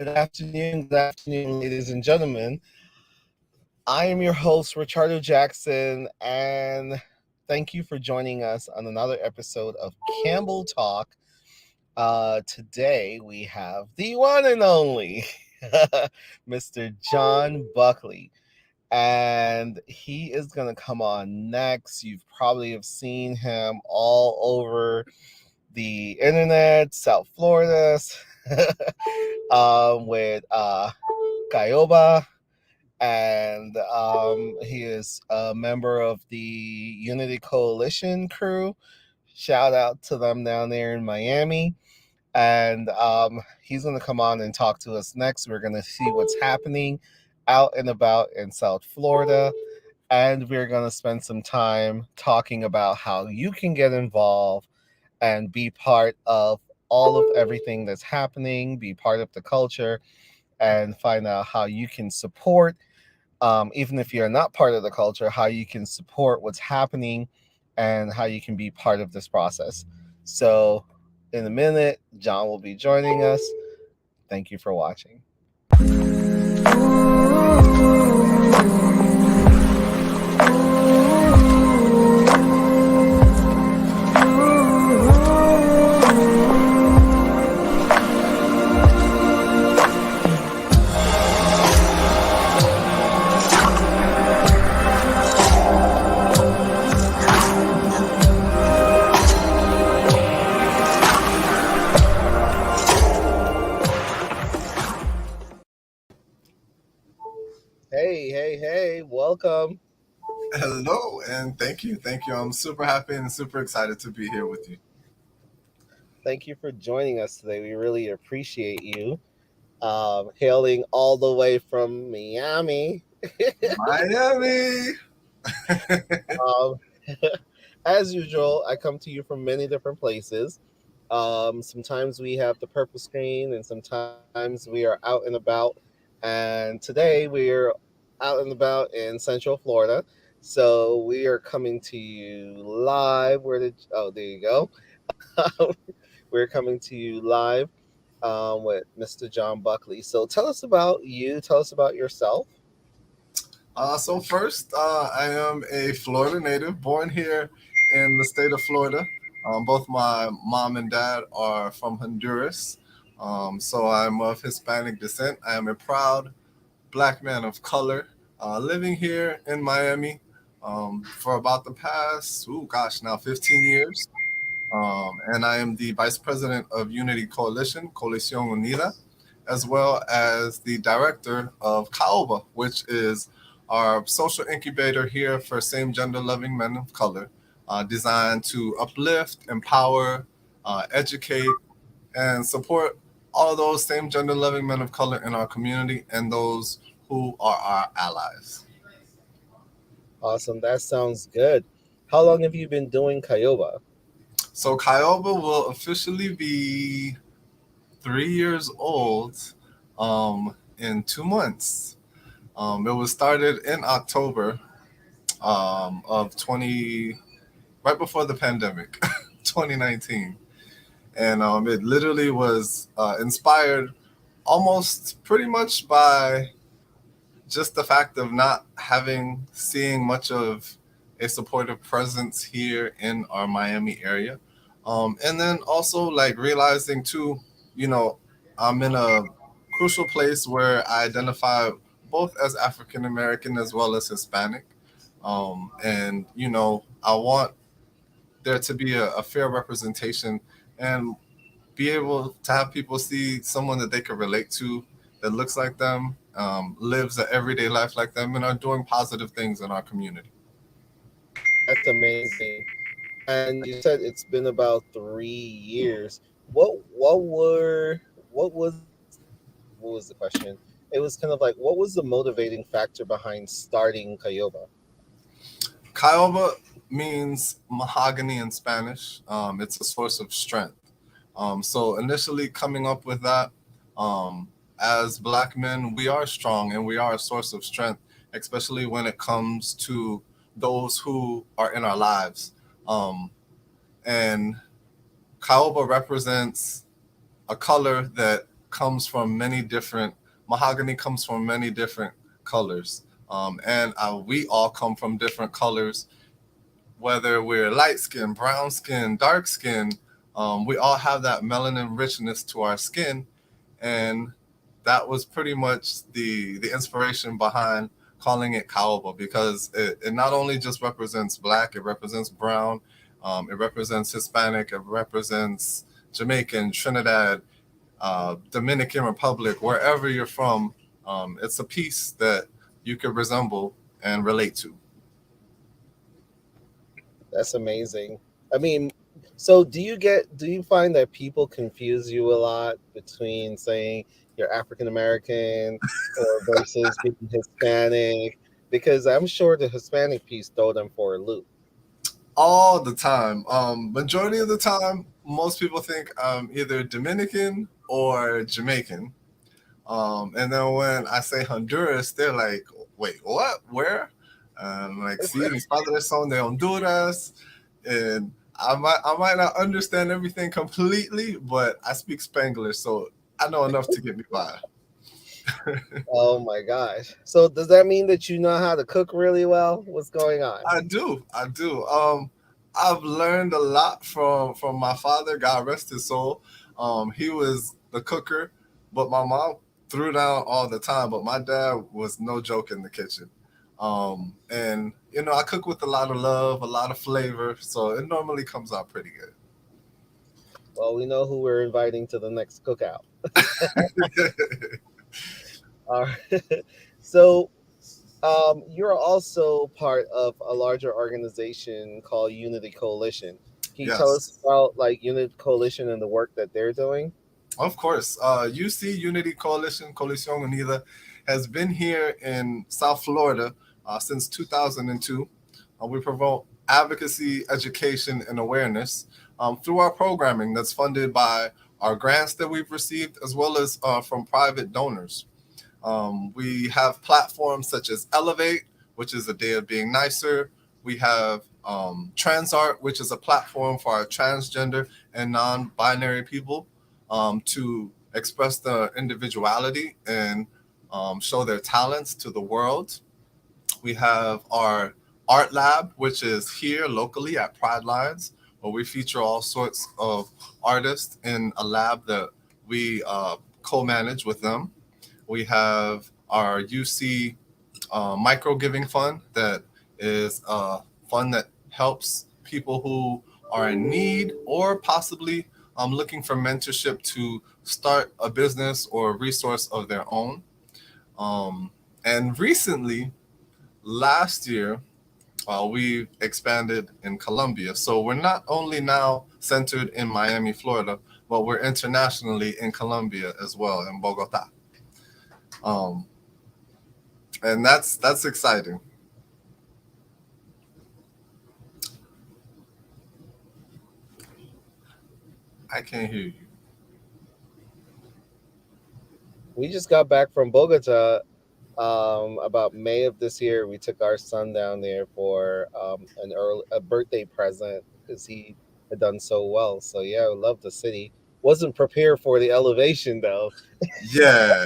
Good afternoon, ladies and gentlemen. I am your host, Richardo Jackson, and thank you for joining us on another episode of Campbell Talk. Today we have the one and only Mr. John Buckley, and he is going to come on next. You've probably have seen him all over the internet, South Florida, with Kaioba, and he is a member of the Unity Coalition crew. Shout out to them down there in Miami. And he's going to come on and talk to us next. We're going to see what's happening out and about in South Florida. And we're going to spend some time talking about how you can get involved and be part of all of everything that's happening, be part of the culture, and find out how you can support, even if you're not part of the culture, how you can support what's happening and how you can be part of this process. So in a minute, John will be joining us. Thank you for watching. Hey, welcome. Hello, and thank you. I'm super happy and super excited to be here with you. Thank you for joining us today. We really appreciate you. Hailing all the way from Miami. Miami! As usual, I come to you from many different places. Sometimes we have the purple screen, and sometimes we are out and about. And today we're out and about in Central Florida. So we are coming to you live. There you go. We're coming to you live with Mr. John Buckley. So tell us about you. Tell us about yourself. So first, I am a Florida native, born here in the state of Florida. Both my mom and dad are from Honduras. So I'm of Hispanic descent. I am a proud Black man of color, living here in Miami for about the past, now 15 years. And I am the vice president of Unity Coalition, Coalición Unida, as well as the director of Kaioba, which is our social incubator here for same gender loving men of color, designed to uplift, empower, educate, and support all those same gender loving men of color in our community and those who are our allies. Awesome. That sounds good. How long have you been doing Kaioba? So Kaioba will officially be 3 years old in 2 months. It was started in October of right before the pandemic, 2019. And it literally was inspired almost pretty much by just the fact of not seeing much of a supportive presence here in our Miami area. And then also like realizing too, I'm in a crucial place where I identify both as African American as well as Hispanic. And, I want there to be a fair representation and be able to have people see someone that they can relate to that looks like them, lives an everyday life like them, and are doing positive things in our community. That's amazing. And you said it's been about 3 years. What was the question? It was kind of like, what was the motivating factor behind starting Kaioba? Kaioba means mahogany in Spanish. It's a source of strength. So initially coming up with that, as Black men, we are strong and we are a source of strength, especially when it comes to those who are in our lives. And Kaioba represents a color that comes from many different mahogany comes from many different colors, and we all come from different colors, whether we're light skin, brown skin, dark skin. We all have that melanin richness to our skin, and that was pretty much the inspiration behind calling it Kaioba, because it not only just represents black, it represents brown, it represents Hispanic, it represents Jamaican, Trinidad, Dominican Republic, wherever you're from. It's a piece that you could resemble and relate to. That's amazing. I mean, so do you find that people confuse you a lot between saying you're African American or versus being Hispanic? Because I'm sure the Hispanic piece throw them for a loop. All the time. Majority of the time, most people think I'm either Dominican or Jamaican. And then when I say Honduras, they're like, wait, what? Where? Like, sí, mis padres son de Honduras. And I might not understand everything completely, but I speak Spanglish, so I know enough to get me by. Oh my gosh. So does that mean that you know how to cook really well? What's going on? I do. I do. I've learned a lot from my father. God rest his soul. He was the cooker, but my mom threw down all the time. But my dad was no joke in the kitchen. And I cook with a lot of love, a lot of flavor, so it normally comes out pretty Well, we know who we're inviting to the next cookout. good. All right. So you're also part of a larger organization called Unity Coalition. Can you tell us Yes. about like Unity Coalition and the work that they're doing? Of course, UC Unity Coalition, Coalición Unida, has been here in South Florida since 2002. We promote advocacy, education, and awareness through our programming that's funded by our grants that we've received, as well as from private donors. We have platforms such as Elevate, which is a day of being nicer. We have TransArt, which is a platform for our transgender and non-binary people to express their individuality and show their talents to the world. We have our art lab, which is here locally at Pride Lines, where we feature all sorts of artists in a lab that we co-manage with them. We have our UC MicroGiving Fund, that is a fund that helps people who are in need or possibly looking for mentorship to start a business or a resource of their own. Um, and recently, last year, we expanded in Colombia. So we're not only now centered in Miami, Florida, but we're internationally in Colombia as well, in Bogota. Um, and that's exciting. I can't hear you. We just got back from Bogota about May of this year. We took our son down there for a birthday present because he had done so well. So yeah, I love the city. Wasn't prepared for the elevation though. Yeah,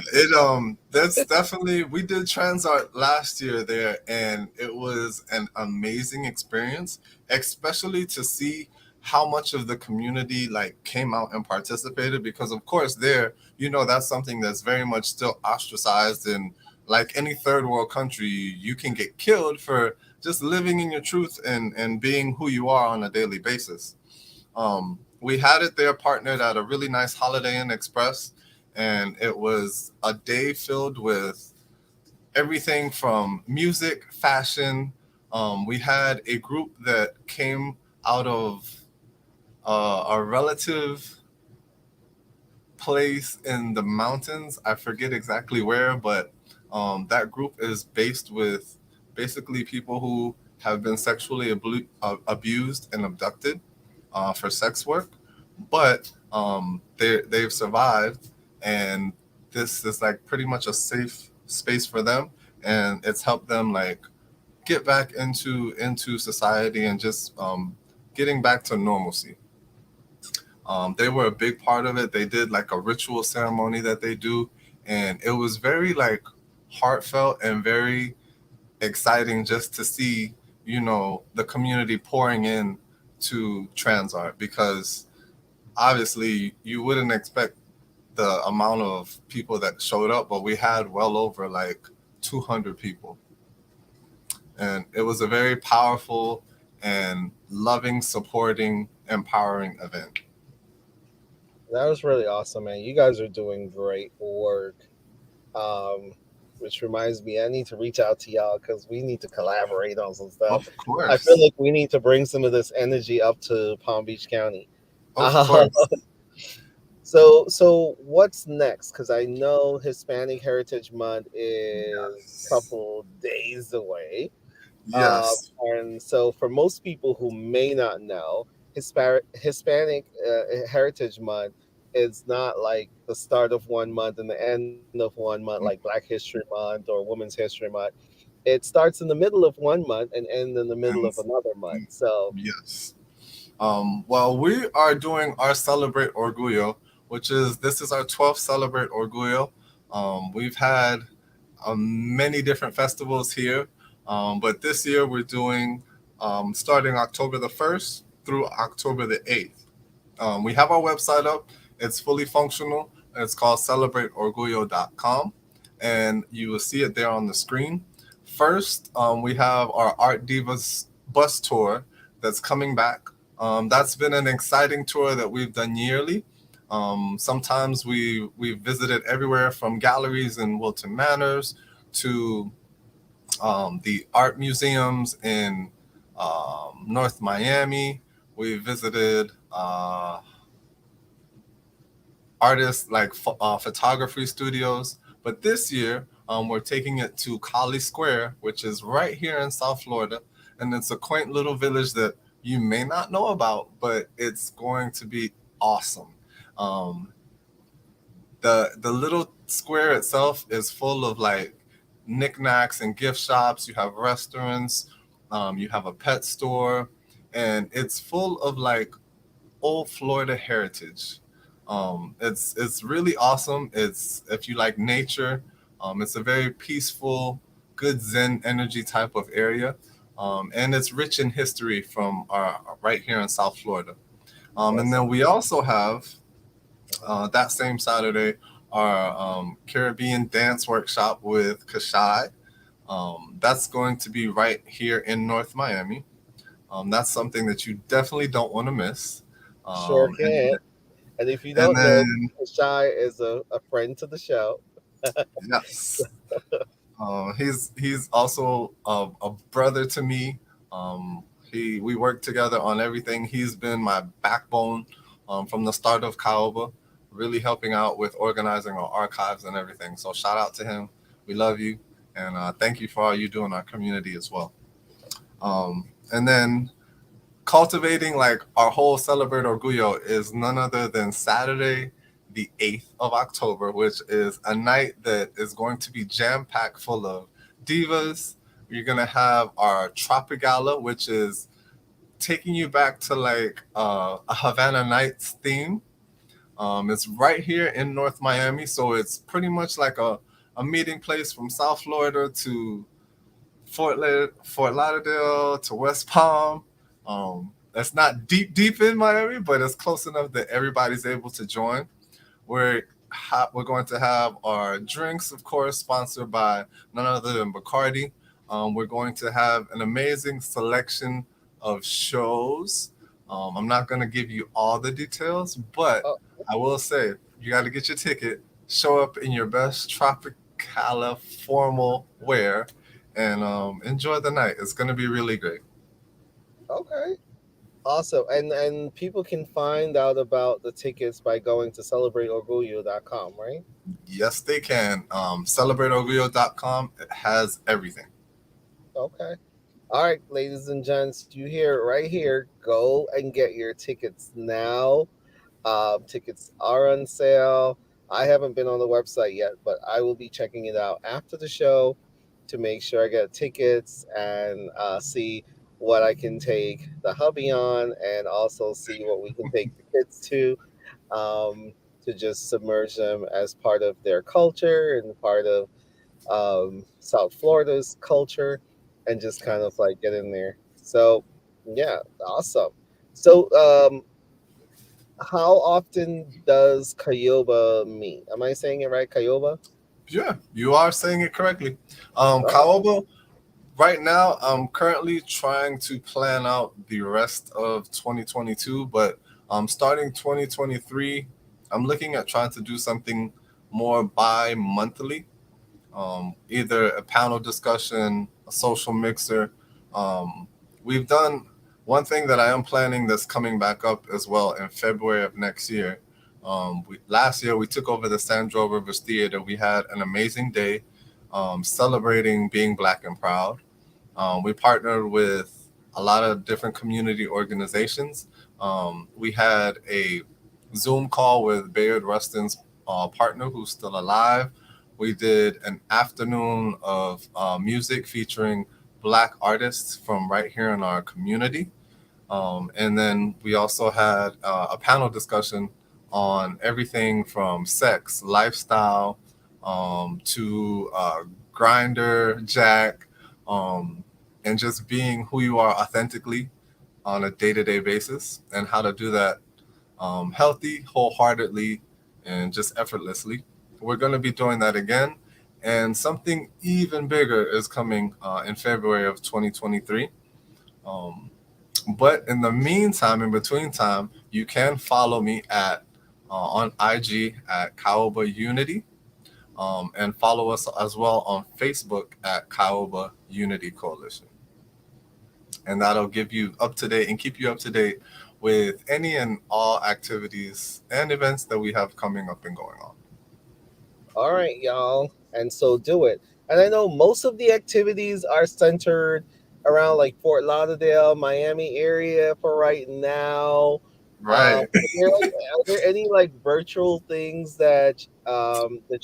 that's definitely, we did Transart last year there, and it was an amazing experience, especially to see how much of the community like came out and participated, because of course there, that's something that's very much still ostracized, and like any third world country, you can get killed for just living in your truth and being who you are on a daily basis. We had it there partnered at a really nice Holiday Inn Express, and it was a day filled with everything from music, fashion. We had a group that came out of a relative place in the mountains. I forget exactly where, but that group is based with basically people who have been sexually abused and abducted for sex work, but they've survived, and this is like pretty much a safe space for them, and it's helped them like get back into society and just getting back to normalcy. They were a big part of it. They did like a ritual ceremony that they do, and it was very like heartfelt and very exciting just to see, the community pouring in to trans art, because obviously you wouldn't expect the amount of people that showed up, but we had well over like 200 people. And it was a very powerful and loving, supporting, empowering event. That was really awesome, man. You guys are doing great work. Um, which reminds me, I need to reach out to y'all because we need to collaborate on some stuff. Of I feel course. like we need to bring some of this energy up to Palm Beach County. Of course. So what's next? Because I know Hispanic Heritage Month is a Yes. couple days away. Uh, Yes. and so, for most people who may not know, Hispanic Heritage Month is not like the start of one month and the end of one month, like Black History Month or Women's History Month. It starts in the middle of one month and ends in the middle And of another month. So, yes. Well, we are doing our Celebrate Orgoyo, which is this is our 12th Celebrate Orgoyo. We've had many different festivals here, but this year we're doing starting October the 1st through October the 8th. We have our website up. It's fully functional. It's called celebrateorgullo.com, and you will see it there on the screen. First, we have our Art Divas bus tour that's coming back. That's been an exciting tour that we've done yearly. Sometimes we visited everywhere from galleries in Wilton Manors to the art museums in North Miami. We visited artists like photography studios. But this year, we're taking it to Cali Square, which is right here in South Florida. And it's a quaint little village that you may not know about, but it's going to be awesome. Um, the little square itself is full of like knickknacks and gift shops. You have restaurants, you have a pet store, and it's full of like old Florida heritage. It's really awesome. It's if you like nature, it's a very peaceful, good Zen energy type of area, and it's rich in history from our right here in South Florida. And that's then we also have that same Saturday our Caribbean dance workshop with Kashai. That's going to be right here in North Miami. That's something that you definitely don't want to miss. sure Um, and can. And if you And don't know, then Shy is a friend to the show. yes, he's also a brother to me. He we work together on everything. He's been my backbone from the start of Kaioba, really helping out with organizing our archives and everything. So shout out to him. We love you, and thank you for all you do in our community as well. And then cultivating like our whole Celebrate Orgullo is none other than Saturday, the 8th of October, which is a night that is going to be jam packed full of divas. You're going to have our Tropicala, which is taking you back to like a Havana Nights theme. It's right here in North Miami, so it's pretty much like a meeting place from South Florida to Fort Lauderdale to West Palm. That's not deep in Miami, but it's close enough that everybody's able to join. We're going to have our drinks, of course, sponsored by none other than Bacardi. We're going to have an amazing selection of shows. I'm not going to give you all the details, but Oh, I will say you got to get your ticket, show up in your best Tropicala formal wear, and enjoy the night. It's going to be really great. okay. Awesome. And people can find out about the tickets by going to celebrateorgullo.com, right? Yes, they can. CelebrateOrgullo.com. It has everything. Okay. All right, ladies and gents, you hear it right here. Go and get your tickets now. Tickets are on sale. I haven't been on the website yet, but I will be checking it out after the show to make sure I get tickets and see what I can take the hubby on, and also see what we can take the kids to just submerge them as part of their culture and part of South Florida's culture, and just kind of like get in there. So, yeah, awesome. So, how often does Kaioba meet? Am I saying it right, Kaioba? Yeah, you are saying it correctly. Oh, Kaioba, right now, I'm currently trying to plan out the rest of 2022, but starting 2023, I'm looking at trying to do something more bi-monthly, either a panel discussion, a social mixer. Um, we've done one thing that I am planning that's coming back up as well in February of next year. Last year, we took over the Sandro Rivers Theater. We had an amazing day celebrating being Black and proud. We partnered with a lot of different community organizations. We had a Zoom call with Bayard Rustin's partner, who's still alive. We did an afternoon of music featuring Black artists from right here in our community. And then we also had a panel discussion on everything from sex, lifestyle, to grinder, jack, um, and just being who you are authentically on a day to day basis, and how to do that healthy, wholeheartedly, and just effortlessly. We're going to be doing that again. And something even bigger is coming in February of 2023. Um, but in the meantime, in between time, you can follow me at on IG at Kaioba Unity, and follow us as well on Facebook at Kaioba Unity Coalition, and that'll give you up to date and keep you up to date with any and all activities and events that we have coming up and going on. all right, y'all. And so do it. And I know most of the activities are centered around like Fort Lauderdale, Miami area for right now. Right. Are there any like virtual things that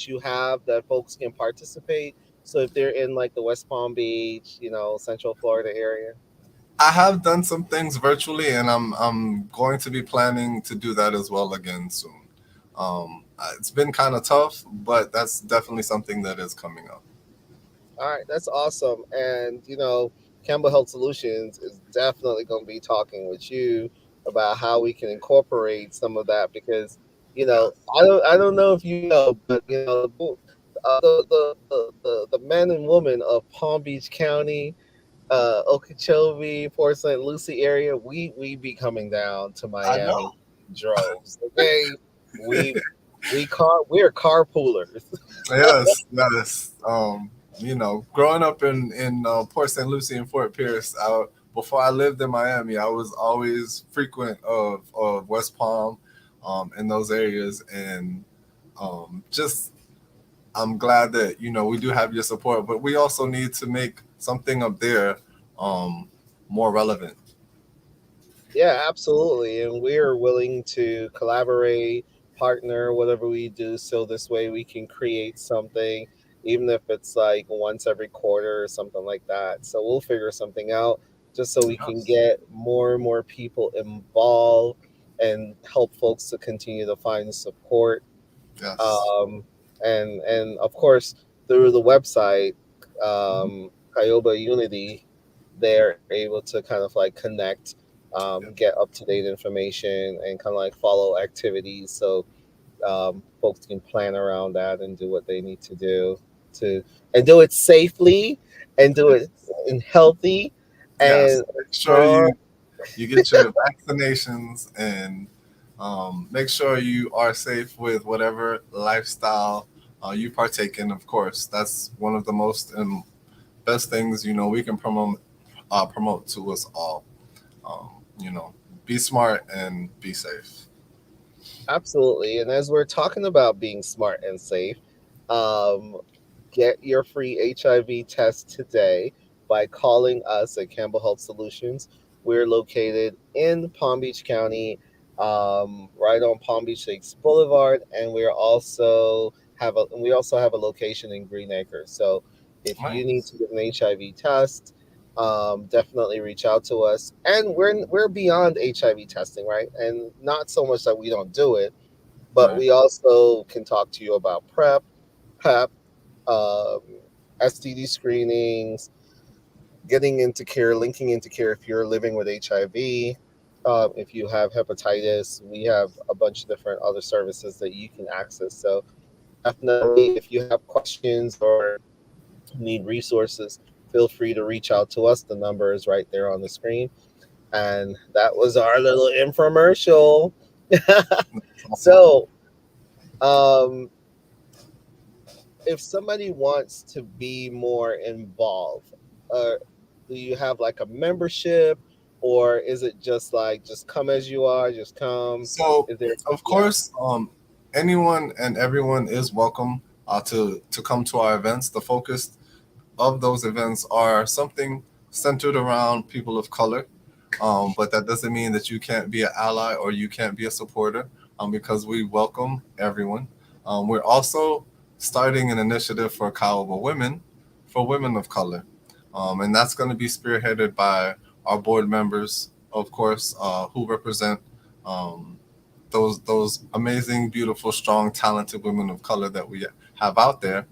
you have that folks can participate? So if they're in like the West Palm Beach, Central Florida area. I have done some things virtually, and I'm going to be planning to do that as well again soon. It's been kind of tough, but that's definitely something that is coming up. All right, that's awesome. And Campbell Health Solutions is definitely going to be talking with you about how we can incorporate some of that because Yes. I don't know if you know, but the men and women of Palm Beach County, Okeechobee, Port St. Lucie area, we be coming down to I know. Miami in droves. Okay, we we're carpoolers. Yes, yes. Growing up in Port St. Lucie and Fort Pierce, before I lived in Miami, I was always frequent of West Palm, in those areas, and just I'm glad that we do have your support, but we also need to make something up there um, more relevant. Yeah, absolutely. And we're willing to collaborate, partner, whatever we do, so this way we can create something, even if it's like once every quarter or something like that. So we'll figure something out just so we can Yes, get more and more people involved and help folks to continue to find support. yes, Um, and of course, through the website, Kaioba Unity, they're able to kind of like connect, yeah, get up to date information, and kind of like follow activities so folks can plan around that and do what they need to do to and do it safely and do it in healthy yes. and Make sure strong. you get your vaccinations, and make sure you are safe with whatever lifestyle you partake in. Of course, that's one of the most and best things we can promote to us all. Be smart and be safe. Absolutely. And as we're talking about being smart and safe, um, get your free HIV test today by calling us at Campbell Health Solutions. We're located in Palm Beach County, right on Palm Beach Lakes Boulevard, and we also have a location in Green Acres. So if Right. you need to get an HIV test, definitely reach out to us. And we're beyond HIV testing, right? And not so much that we don't do it, but Right. we also can talk to you about PrEP, um, STD screenings, getting into care, linking into care if you're living with HIV. If you have hepatitis, we have a bunch of different other services that you can access. So definitely, if you have questions or need resources, feel free to reach out to us. The number is right there on the screen. And that was our little infomercial. Awesome. So, um, if somebody wants to be more involved, uh, do you have like a membership, or is it just like just come as you are, just come? So, Is there? of Yeah, course, anyone and everyone is welcome to come to our events. The focus of those events are something centered around people of color. But that doesn't mean that you can't be an ally or you can't be a supporter, because we welcome everyone. We're also starting an initiative for Kaioba women, for women of color. And that's going to be spearheaded by our board members, of course, who represent um, those amazing, beautiful, strong, talented women of color that we have out there.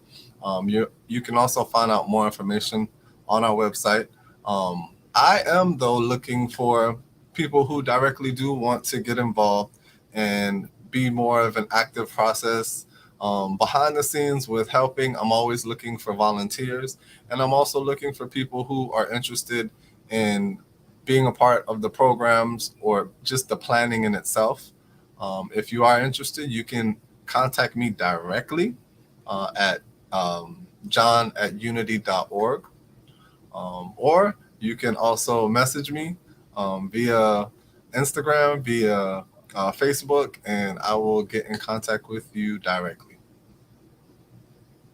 You can also find out more information on our website. I am though looking for people who directly do want to get involved and be more of an active process behind the scenes with helping. I'm always looking for volunteers, and I'm also looking for people who are interested in being a part of the programs or just the planning in itself. If you are interested, you can contact me directly at john@unity.org, or you can also message me via Instagram, via Facebook, and I will get in contact with you directly.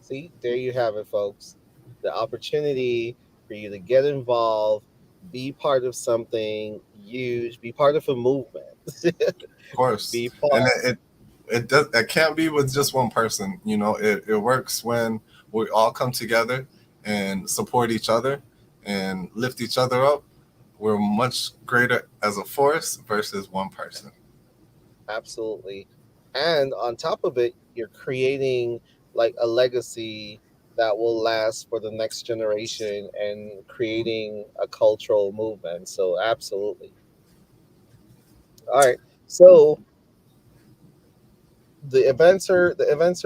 see, there you have it, folks. The opportunity for you to get involved, be part of something huge, be part of a movement, Of course, be and part. it does, it can't be with just one person. You know, it works when we all come together and support each other and lift each other up. We're much greater as a force versus one person. Absolutely. And on top of it, you're creating like a legacy that will last for the next generation and creating a cultural movement. So absolutely. All right. So the events are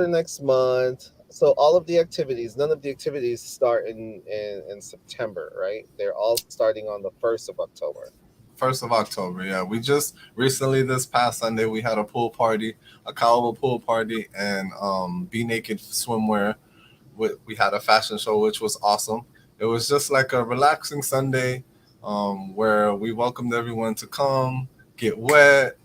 next month. So all of the activities, none of the activities start in September, right? They're all starting on the 1st of October. 1st of October, yeah. We just recently, this past Sunday, we had a pool party, a Kaioba pool party, and Be Naked swimwear. We had a fashion show, which was awesome. It was just like a relaxing Sunday, where we welcomed everyone to come, get wet,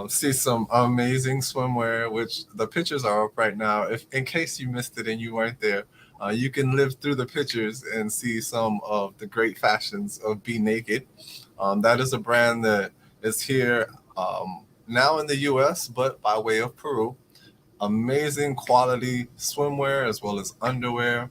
see some amazing swimwear, which the pictures are up right now. If in case you missed it and you weren't there, you can live through the pictures and see some of the great fashions of Be Naked. That is a brand that is here now in the U.S., but by way of Peru. Amazing quality swimwear as well as underwear.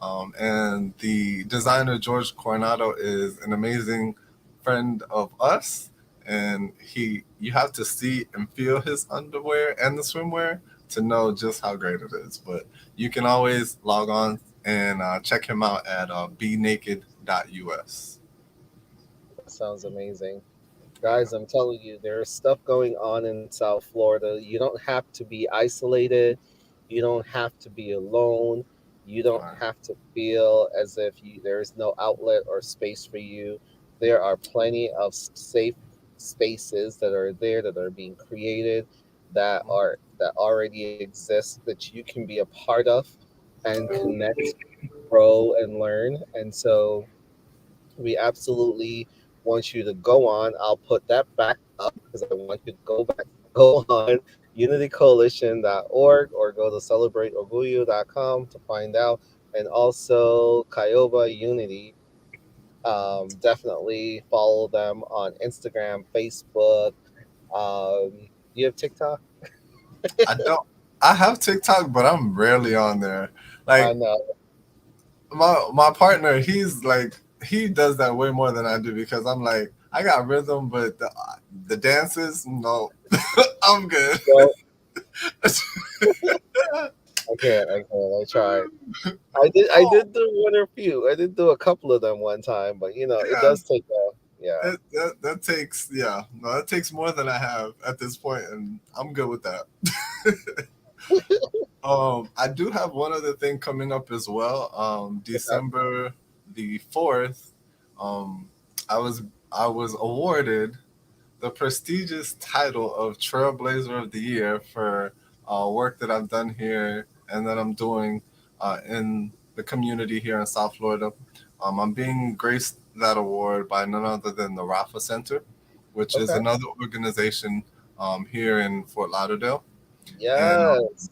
And the designer George Coronado is an amazing friend of us, and you have to see and feel his underwear and the swimwear to know just how great it is. But you can always log on and check him out at benaked.us. That sounds amazing. Guys, I'm telling you, there's stuff going on in South Florida. You don't have to be isolated. You don't have to be alone. You don't All right. have to feel as if there is no outlet or space for you. There are plenty of safe spaces that are there that are being created that already exist that you can be a part of and connect, grow, and learn. And so we absolutely want you to go on. I'll put that back up because I want you to go on unitycoalition.org or go to celebrateorgoyo.com to find out. And also Kaioba Unity. Definitely follow them on Instagram, Facebook. You have TikTok? I don't. I have TikTok, but I'm rarely on there. I Like know. my partner, he's like he does that way more than I do because I'm like, I got rhythm, but the dances, no, I'm good. Well, I can't. I tried. I Oh, did do one or few. I did do a couple of them one time, but it yeah, does take a yeah. that takes, yeah, no, that takes more than I have at this point, and I'm good with that. I do have one other thing coming up as well. Okay. December the 4th, um, I was I was awarded the prestigious title of Trailblazer of the Year for work that I've done here and that I'm doing in the community here in South Florida. I'm being graced that award by none other than the Rafa Center, which is Okay. another organization here in Fort Lauderdale. And Yes.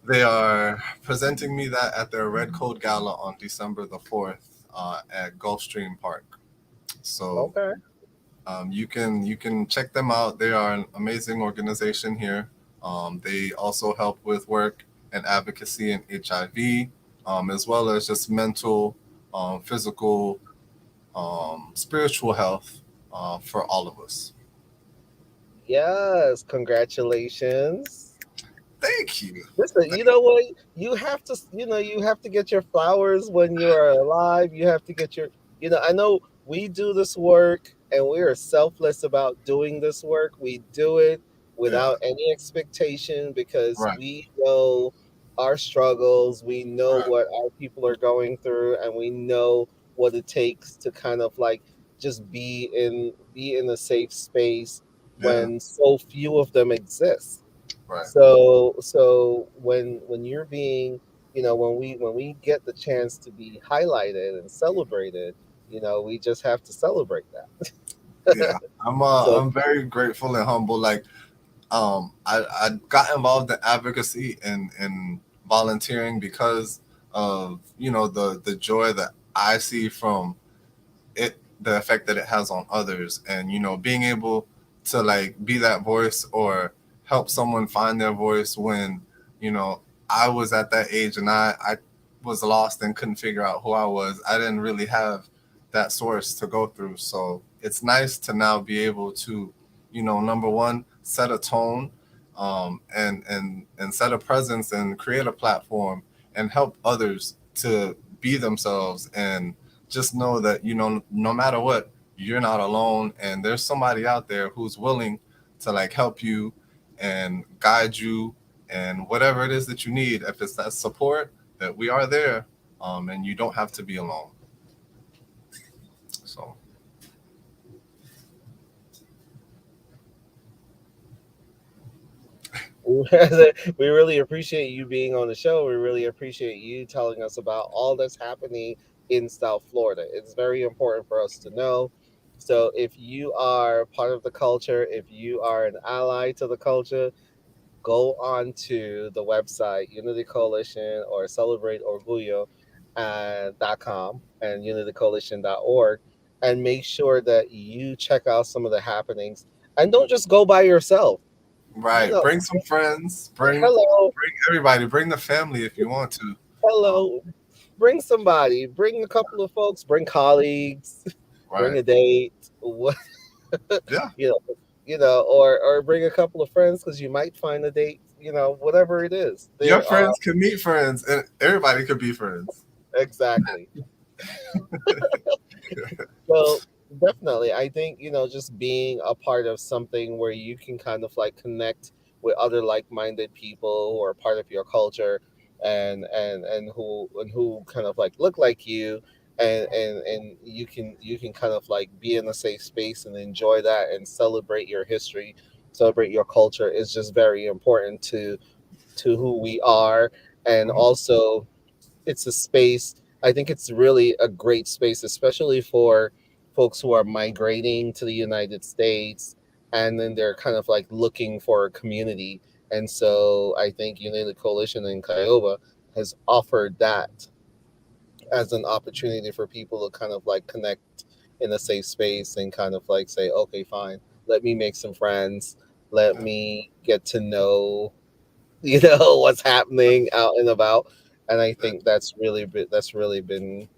they are presenting me that at their Red Coat Gala on December the 4th at Gulfstream Park. So Okay. you can check them out. They are an amazing organization here. They also help with work and advocacy in HIV, as well as just mental, physical, spiritual health for all of us. Yes. Congratulations. Thank you. Listen, you Thank know what? You have to get your flowers when you are alive. You have to get I know we do this work and we are selfless about doing this work. We do it Yeah. without any expectation because Right. we know our struggles. We know Right. what our people are going through and we know what it takes to kind of like just be in a safe space Yeah. when so few of them exist. Right. So when you're being, when we get the chance to be highlighted and celebrated, we just have to celebrate that. Yeah. So I'm very grateful and humble. Like I got involved in advocacy and volunteering because of the joy that I see from it, the effect that it has on others, and being able to like be that voice or help someone find their voice when you know I was at that age and I was lost and couldn't figure out who I was. I didn't really have that source to go through, so it's nice to now be able to number one, set a tone, and set a presence and create a platform and help others to be themselves and just know that no matter what, you're not alone and there's somebody out there who's willing to like help you and guide you and whatever it is that you need. If it's that support, that we are there, and you don't have to be alone. So we really appreciate you being on the show. We really appreciate you telling us about all that's happening in South Florida. It's very important for us to know. So if you are part of the culture, if you are an ally to the culture, go on to the website Unity Coalition or Celebrate Orgoyo .com and unitycoalition.org and make sure that you check out some of the happenings and don't just go by yourself. You right, know, bring some friends, hello, bring everybody, bring the family if you want to. um, hello, bring somebody, bring a couple of folks, bring colleagues, bring right. a date, what Yeah, you know, or bring a couple of friends because you might find a date. Whatever it is, your there are friends can meet friends and everybody could be friends. exactly. So definitely, I think just being a part of something where you can kind of like connect with other like-minded people who are part of your culture, and who kind of like look like you, and you can kind of like be in a safe space and enjoy that and celebrate your history, celebrate your culture is just very important to who we are, and Mhm. also it's a space. I think it's really a great space, especially for folks who are migrating to the United States and then they're kind of like looking for a community. And so I think United Coalition in Kaioba has offered that as an opportunity for people to kind of like connect in a safe space and kind of like say, okay, fine, let me make some friends, let Yeah, me get to know what's happening out and about, and I yeah. think that's really been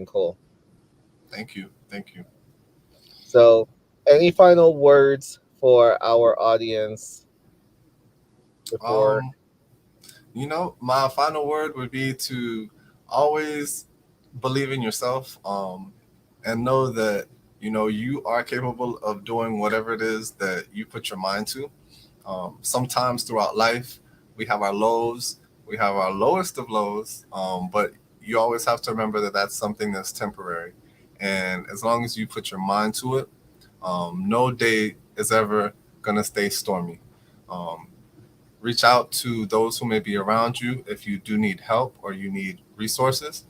cool. Thank you. Thank you. So, any final words for our audience before? Um, my final word would be to always believe in yourself, and know that you are capable of doing whatever it is that you put your mind to. Sometimes throughout life, we have our lows, we have our lowest of lows, but you always have to remember that that's something that's temporary. And as long as you put your mind to it, no day is ever going to stay stormy. Um, Reach out to those who may be around you if you do need help or you need resources,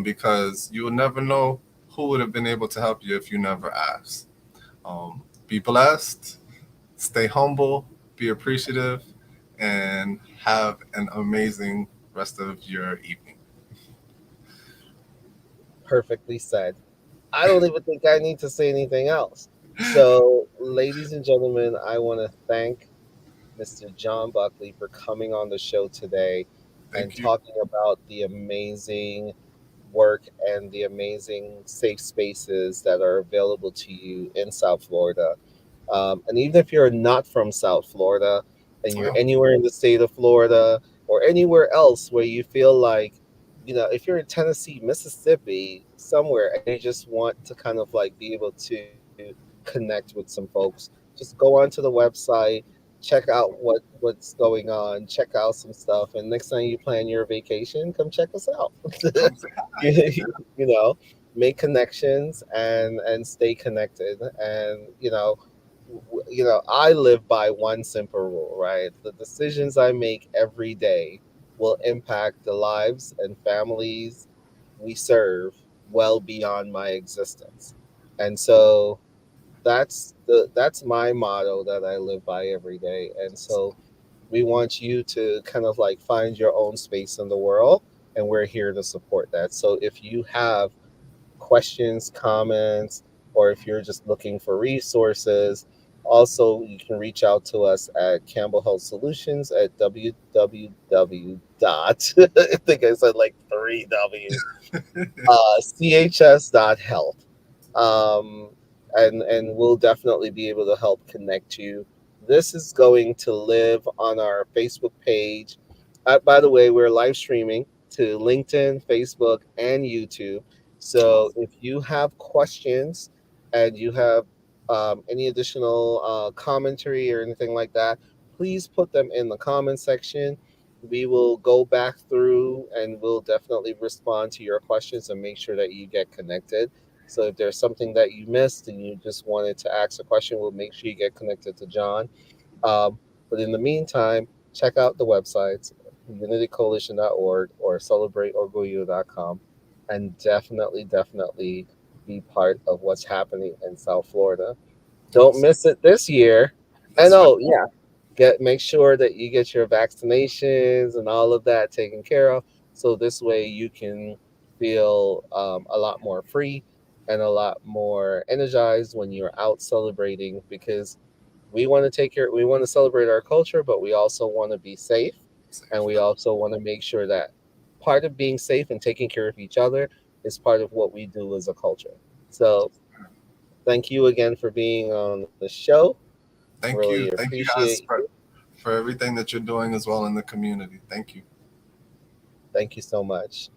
because you will never know who would have been able to help you if you never asked. Be blessed, stay humble, be appreciative, and have an amazing rest of your evening. Perfectly said. I don't even think I need to say anything else. So, ladies and gentlemen, I want to thank Mr. John Buckley for coming on the show today and Thank you. talking about the amazing work and the amazing safe spaces that are available to you in South Florida. And even if you're not from South Florida and you're Yeah, anywhere in the state of Florida or anywhere else where you feel like, if you're in Tennessee, Mississippi, somewhere, and you just want to kind of like be able to connect with some folks, just go onto the website, check out what's going on, check out some stuff, and next time you plan your vacation, come check us out. come say hi. you you know, make connections and stay connected, and I live by one simple rule, right? The decisions I make every day will impact the lives and families we serve well beyond my existence. And so that's my motto that I live by every day. And so we want you to kind of like find your own space in the world, and we're here to support that. So if you have questions, comments, or if you're just looking for resources, also you can reach out to us at Campbell Health Solutions at www dot I think I said like three W's, chs.health. Um, and we'll definitely be able to help connect you. This is going to live on our Facebook page. By the way, we're live streaming to LinkedIn, Facebook, and YouTube. So Awesome. if you have questions and you have any additional commentary or anything like that, please put them in the comment section. We will go back through and we'll definitely respond to your questions and make sure that you get connected. So if there's something that you missed and you just wanted to ask a question, we'll make sure you get connected to John. But in the meantime, check out the websites, unitycoalition.org or celebrateorgoyo.com, and definitely be part of what's happening in South Florida. Don't Awesome. miss it this year. And That's right. oh yeah, make sure that you get your vaccinations and all of that taken care of, so this way you can feel a lot more free and a lot more energized when you're out celebrating, because we want to celebrate our culture, but we also want to be safe, and Safe. we also want to make sure that part of being safe and taking care of each other is part of what we do as a culture. So thank you again for being on the show. Thank Really you. Thank you appreciate guys you. for everything that you're doing as well in the community. Thank you. Thank you so much.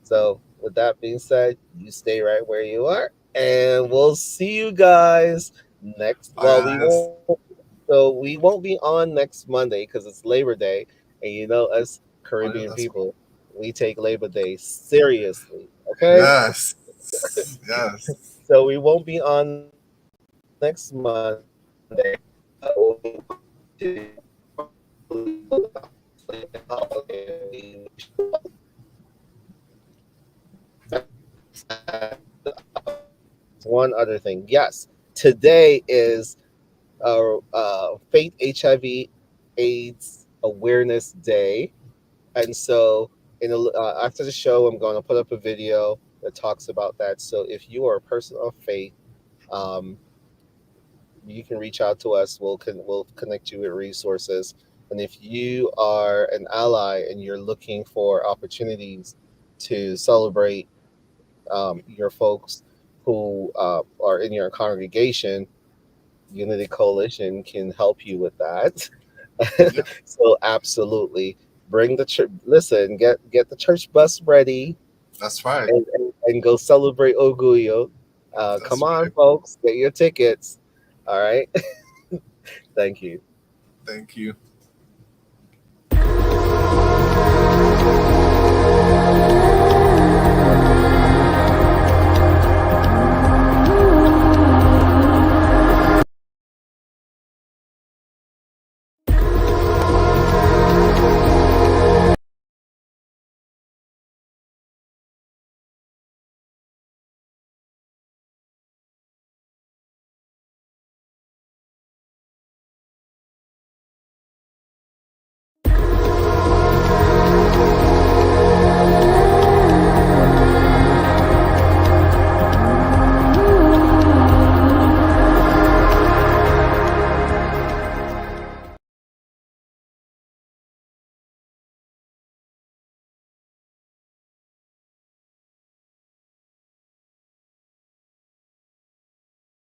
So, with that being said, you stay right where you are, and we'll see you guys next. Bye, Well, we guys. won't. So we won't be on next Monday because it's Labor Day, and us Oh, yeah, Caribbean that's right. people, we take Labor Day seriously. Okay, Yes. Yes. so we won't be on next Monday, but what we want to do is probably celebrate the holiday and we show up. And there's one other thing. Yes, today is Faith HIV AIDS Awareness Day, and so after the show, I'm going to put up a video that talks about that. So if you are a person of faith, um, you can reach out to us. We'll connect you with resources. And if you are an ally and you're looking for opportunities to celebrate your folks, who are in your congregation, Unity Coalition can help you with that. Yeah, So absolutely, bring the church. Listen, get the church bus ready that's right. and go celebrate Orgoyo. Come That's on, right. folks, get your tickets. All right. Thank you. Thank you.